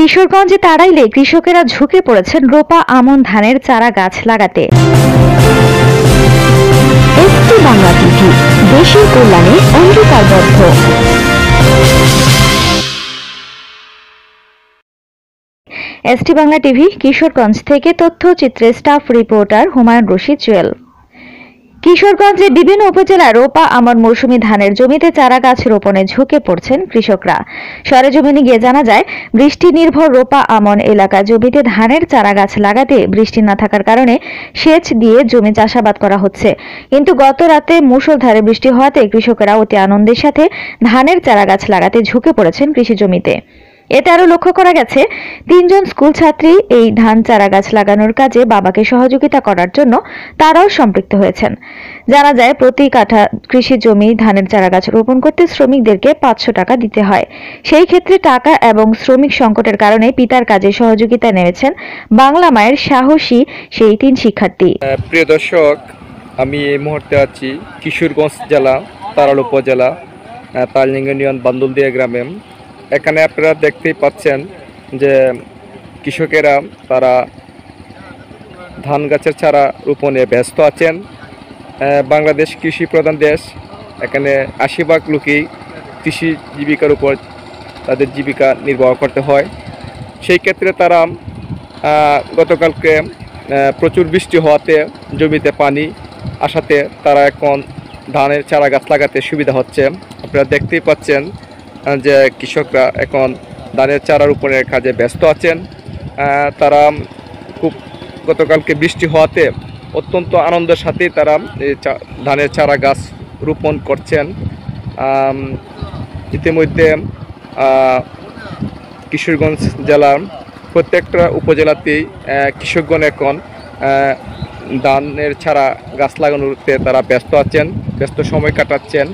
কিশোরগঞ্জে তাড়াইলে কৃষকেরা ঝুঁকে পড়েছেন রোপা আমন ধানের চারা গাছ লাগাতে। এসটি বাংলা টিভি, দেশের কল্যাণে অঙ্গীকারবদ্ধ। এসটি বাংলা টিভি কিশোরগঞ্জ থেকে তথ্যচিত্রে স্টাফ রিপোর্টার হুমায়ুন রশিদ জুয়েল। কিশোরগঞ্জের বিভিন্ন উপজেলার রোপা আমন মৌসুমী ধানের জমিতে চারা গাছ রোপণে ঝুঁকে পড়ছেন কৃষকরা। সরেজমিনে গিয়ে জানা যায়, বৃষ্টি নির্ভর রোপা আমন এলাকা জমিতে ধানের চারা গাছ লাগাতে বৃষ্টি না থাকার কারণে সেচ দিয়ে জমি চাষাবাদ করা হচ্ছে। কিন্তু গত রাতে মুষলধারে বৃষ্টি হওয়াতে কৃষকেরা অতি আনন্দের সাথে ধানের চারা গাছ লাগাতে ঝুঁকে পড়েছেন কৃষি জমিতে। এতে আরো লক্ষ্য করা গেছে, 3 জন স্কুল ছাত্রী এই ধান চারা গাছ লাগানোর কাজে বাবাকে সহযোগিতা করার জন্য তারাও সম্পৃক্ত হয়েছেন। জানা যায়, প্রতি কাঠা কৃষি জমি ধানের চারা গাছ রোপণ করতে শ্রমিকদেরকে 500 টাকা দিতে হয়। সেই ক্ষেত্রে টাকা এবং শ্রমিক সংকটের কারণে পিতার কাজে সহযোগিতায় নেমেছেন বাংলা মায়ের সাহসী সেই 3 শিক্ষার্থী। প্রিয় দর্শক, আমি এই মুহূর্তে আছি কিশোরগঞ্জ জেলা তারাল উপজেলা তাললিঙ্গ ইউনিয়ন বান্দুলদিয়া গ্রামে। এখানে আপনারা দেখতেই পাচ্ছেন যে কৃষকেরা তারা ধান গাছের চারা রোপণে ব্যস্ত আছেন। বাংলাদেশ কৃষি প্রধান দেশ, এখানে 80% লোকই কৃষি জীবিকার উপর তাদের জীবিকা নির্বাহ করতে হয়। সেই ক্ষেত্রে তারা গতকালকে প্রচুর বৃষ্টি হওয়াতে জমিতে পানি আসাতে তারা এখন ধানের চারা গাছ লাগাতে সুবিধা হচ্ছে। আপনারা দেখতেই পাচ্ছেন যে কৃষকরা এখন ধানের চারা রোপণের কাজে ব্যস্ত আছেন। তারা খুব গতকালকে বৃষ্টি হওয়াতে অত্যন্ত আনন্দের সাথেই তারা এই ধানের চারা গাছ রোপণ করছেন। ইতিমধ্যে কিশোরগঞ্জ জেলার প্রত্যেকটা উপজেলাতেই কৃষকগণ এখন ধানের চারা গাছ লাগানোতে তারা ব্যস্ত আছেন, ব্যস্ত সময় কাটাচ্ছেন।